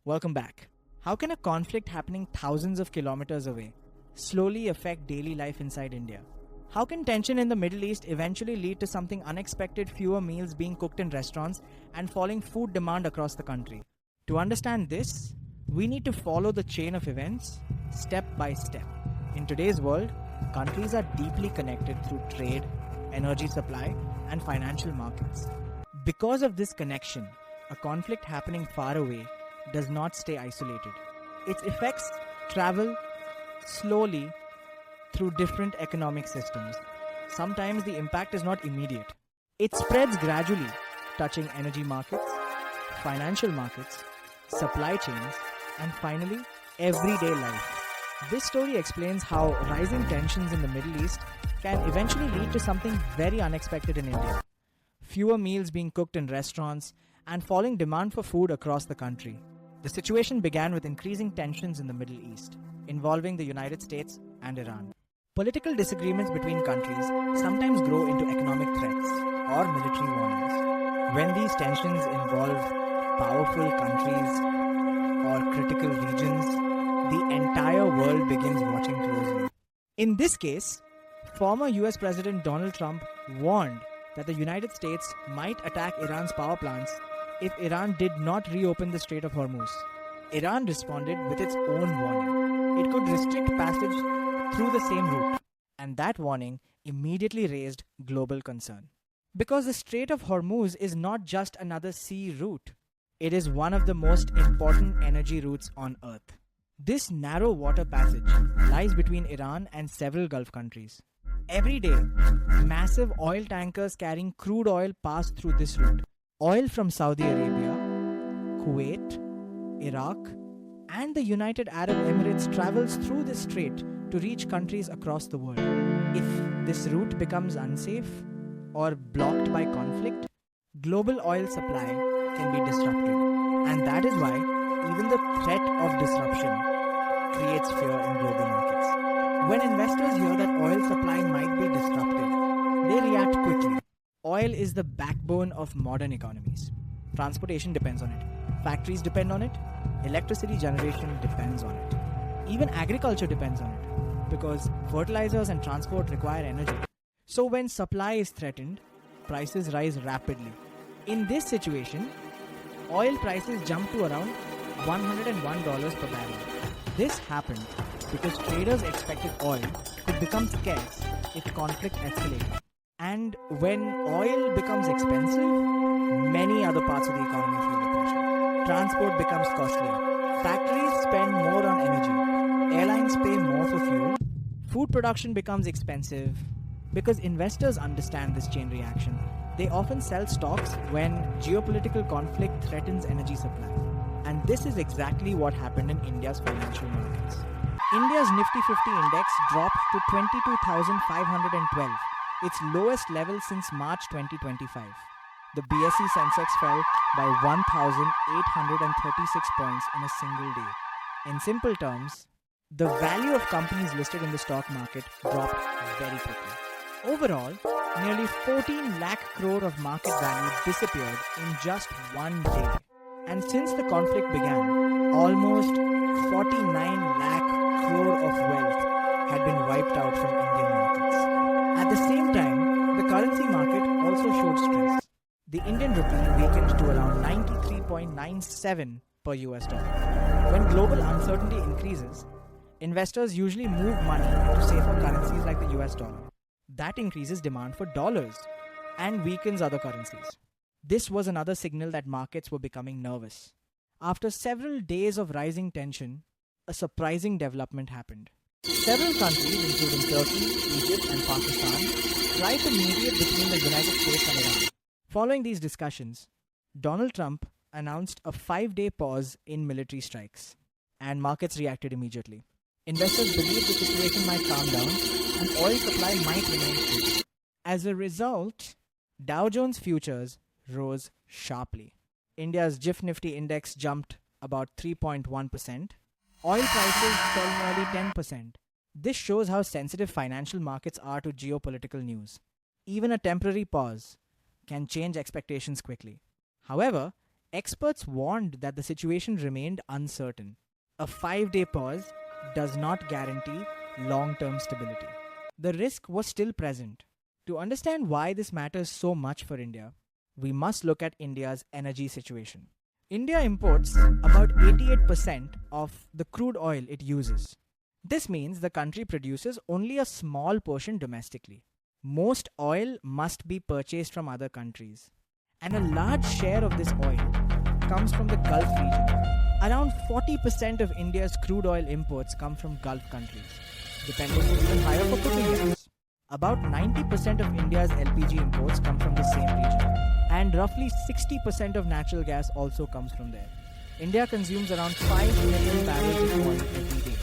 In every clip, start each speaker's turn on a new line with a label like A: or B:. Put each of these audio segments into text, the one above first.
A: Welcome back. How can a conflict happening thousands of kilometers away slowly affect daily life inside India? How can tension in the Middle East eventually lead to something unexpected, fewer meals being cooked in restaurants and falling food demand across the country? To understand this, we need to follow the chain of events step by step. In today's world, countries are deeply connected through trade, energy supply, and financial markets. Because of this connection, a conflict happening far away does not stay isolated. Its effects travel slowly through different economic systems. Sometimes the impact is not immediate. It spreads gradually, touching energy markets, financial markets, supply chains, and finally, everyday life. This story explains how rising tensions in the Middle East can eventually lead to something very unexpected in India. Fewer meals being cooked in restaurants and falling demand for food across the country. The situation began with increasing tensions in the Middle East, involving the United States and Iran. Political disagreements between countries sometimes grow into economic threats or military warnings. When these tensions involve powerful countries or critical regions, the entire world begins watching closely. In this case, former US President Donald Trump warned that the United States might attack Iran's power plants if Iran did not reopen the Strait of Hormuz. Iran responded with its own warning. It could restrict passage through the same route, and that warning immediately raised global concern. Because the Strait of Hormuz is not just another sea route, it is one of the most important energy routes on Earth. This narrow water passage lies between Iran and several Gulf countries. Every day, massive oil tankers carrying crude oil pass through this route. Oil from Saudi Arabia, Kuwait, Iraq, and the United Arab Emirates travels through this strait to reach countries across the world. If this route becomes unsafe or blocked by conflict, global oil supply can be disrupted. And that is why even the threat of disruption creates fear in global markets. When investors hear that oil supply might be disrupted, they react quickly. Oil is the backbone of modern economies. Transportation depends on it. Factories depend on it. Electricity generation depends on it. Even agriculture depends on it because fertilizers and transport require energy. So when supply is threatened, prices rise rapidly. In this situation, oil prices jump to around $101 per barrel. This happened because traders expected oil could become scarce if conflict escalated. And when oil becomes expensive, many other parts of the economy feel the pressure. Transport becomes costlier. Factories spend more on energy. Airlines pay more for fuel. Food production becomes expensive. Because investors understand this chain reaction, they often sell stocks when geopolitical conflict threatens energy supply. And this is exactly what happened in India's financial markets. India's Nifty 50 index dropped to 22,512, its lowest level since March 2025. The BSE Sensex fell by 1,836 points in a single day. In simple terms, the value of companies listed in the stock market dropped very quickly. Overall, nearly 14 lakh crore of market value disappeared in just one day. And since the conflict began, almost 49 lakh crore of wealth had been wiped out from Indian markets. At the same time, the currency market also showed stress. The Indian rupee weakened to around 93.97 per US dollar. When global uncertainty increases, investors usually move money into safer currencies like the US dollar. That increases demand for dollars and weakens other currencies. This was another signal that markets were becoming nervous. After several days of rising tension, a surprising development happened. Several countries, including Turkey, Egypt, and Pakistan, tried to mediate between the United States and Iran. Following these discussions, Donald Trump announced a 5-day pause in military strikes, and markets reacted immediately. Investors believed the situation might calm down and oil supply might remain stable. As a result, Dow Jones futures rose sharply. India's GIF Nifty index jumped about 3.1%. Oil prices fell nearly 10%. This shows how sensitive financial markets are to geopolitical news. Even a temporary pause can change expectations quickly. However, Experts warned that the situation remained uncertain. A 5-day pause does not guarantee long term stability. The risk was still present. To understand why this matters so much for India, we must look at India's energy situation. India imports about 88% of the crude oil it uses. This means the country produces only a small portion domestically. Most oil must be purchased from other countries, and a large share of this oil comes from the Gulf region. Around 40% of India's crude oil imports come from Gulf countries, depending even higher for cooking gas. About 90% of India's LPG imports come from the same region, and roughly 60% of natural gas also comes from there. India consumes around 5 million barrels of oil every day.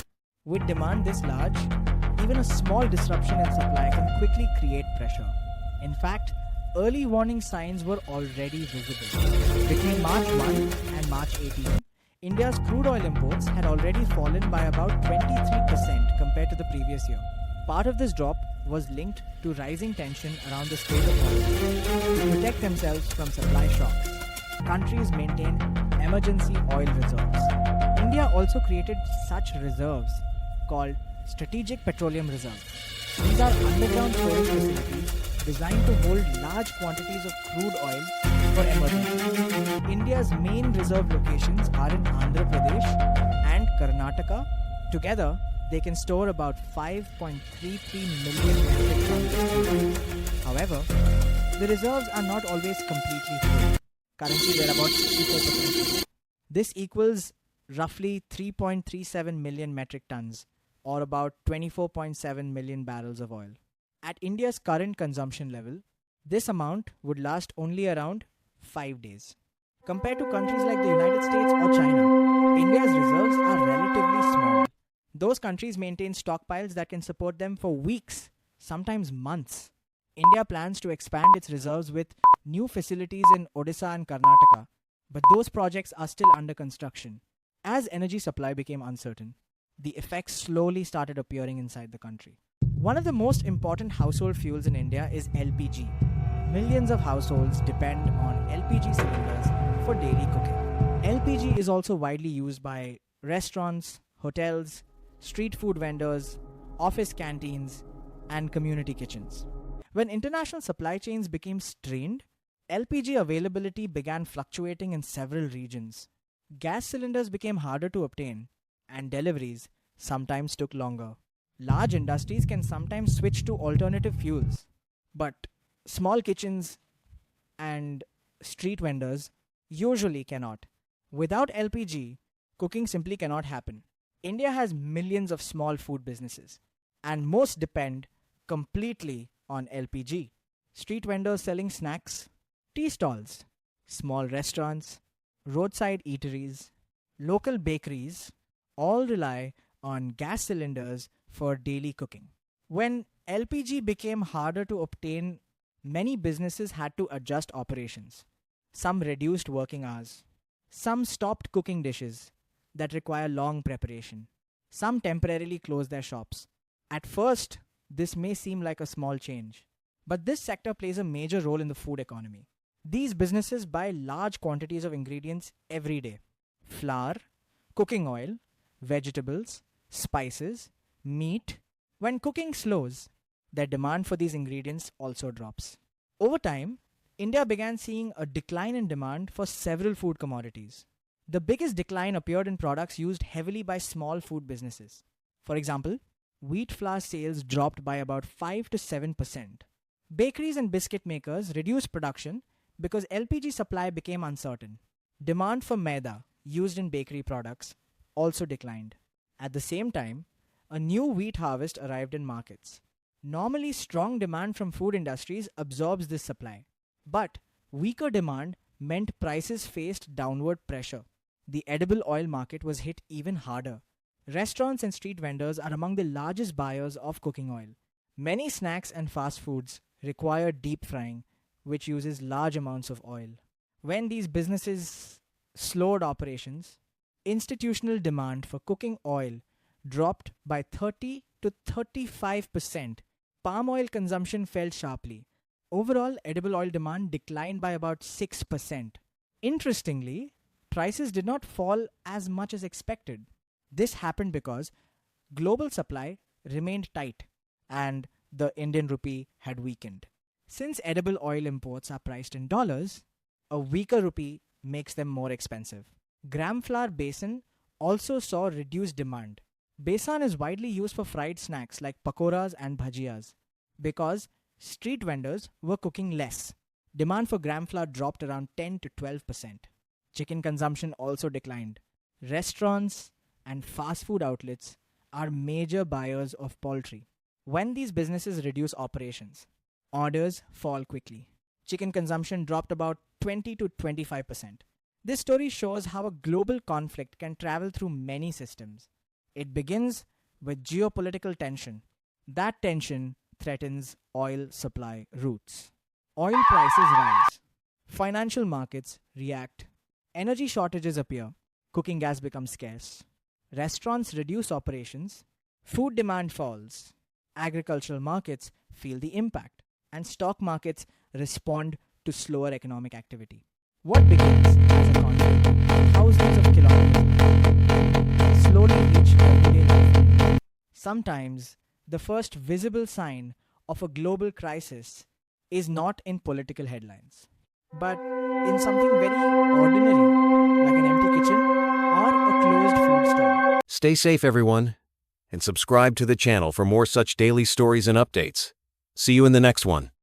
A: With demand this large, even a small disruption in supply can quickly create pressure. In fact, early warning signs were already visible. Between March 1 and March 18, India's crude oil imports had already fallen by about 23% compared to the previous year. Part of this drop was linked to rising tension around the Strait of Hormuz. To protect themselves from supply shocks, countries maintained emergency oil reserves. India also created such reserves called strategic petroleum reserves. These are underground storage facilities designed to hold large quantities of crude oil for emergencies. India's main reserve locations are in Andhra Pradesh and Karnataka. Together, they can store about 5.33 million metric tons of crude oil. However, the reserves are not always completely full. Currently, they're about 64% full. This equals roughly 3.37 million metric tons, or about 24.7 million barrels of oil. At India's current consumption level, this amount would last only around 5 days. Compared to countries like the United States or China, India's reserves are relatively small. Those countries maintain stockpiles that can support them for weeks, sometimes months. India plans to expand its reserves with new facilities in Odisha and Karnataka, but those projects are still under construction. As energy supply became uncertain, the effects slowly started appearing inside the country. One of the most important household fuels in India is LPG. Millions of households depend on LPG cylinders for daily cooking. LPG is also widely used by restaurants, hotels, street food vendors, office canteens, and community kitchens. When international supply chains became strained, LPG availability began fluctuating in several regions. Gas cylinders became harder to obtain, and deliveries sometimes took longer. Large industries can sometimes switch to alternative fuels, but small kitchens and street vendors usually cannot. Without LPG, cooking simply cannot happen. India has millions of small food businesses, and most depend completely on LPG. Street vendors selling snacks, tea stalls, small restaurants, roadside eateries, local bakeries all rely on gas cylinders for daily cooking. When LPG became harder to obtain, many businesses had to adjust operations. Some reduced working hours. Some stopped cooking dishes that require long preparation. Some temporarily closed their shops. At first, this may seem like a small change, but this sector plays a major role in the food economy. These businesses buy large quantities of ingredients every day: flour, cooking oil, vegetables, spices, meat. When cooking slows, their demand for these ingredients also drops. Over time, India began seeing a decline in demand for several food commodities. The biggest decline appeared in products used heavily by small food businesses. For example, wheat flour sales dropped by about 5 to 7%. Bakeries and biscuit makers reduced production because LPG supply became uncertain. Demand for maida, used in bakery products, also declined. At the same time, a new wheat harvest arrived in markets. Normally, strong demand from food industries absorbs this supply. But weaker demand meant prices faced downward pressure. The edible oil market was hit even harder. Restaurants and street vendors are among the largest buyers of cooking oil. Many snacks and fast foods require deep frying, which uses large amounts of oil. When these businesses slowed operations, institutional demand for cooking oil dropped by 30 to 35%. Palm oil consumption fell sharply. Overall, edible oil demand declined by about 6%. Interestingly, prices did not fall as much as expected. This happened because global supply remained tight and the Indian rupee had weakened. Since edible oil imports are priced in dollars, a weaker rupee makes them more expensive. Gram flour besan also saw reduced demand. Besan is widely used for fried snacks like pakoras and bhajiyas because street vendors were cooking less. Demand for gram flour dropped around 10 to 12%. Chicken consumption also declined. Restaurants and fast food outlets are major buyers of poultry. When these businesses reduce operations, orders fall quickly. Chicken consumption dropped about 20 to 25%. This story shows how a global conflict can travel through many systems. It begins with geopolitical tension. That tension threatens oil supply routes. Oil prices rise. Financial markets react. Energy shortages appear. Cooking gas becomes scarce. Restaurants reduce operations. Food demand falls. Agricultural markets feel the impact. And stock markets respond to slower economic activity. What begins as a conflict thousands of kilometers slowly reach everyday life. Sometimes the first visible sign of a global crisis is not in political headlines, but in something very ordinary, like an empty kitchen or a closed food stall.
B: Stay safe, everyone, and subscribe to the channel for more such daily stories and updates. See you in the next one.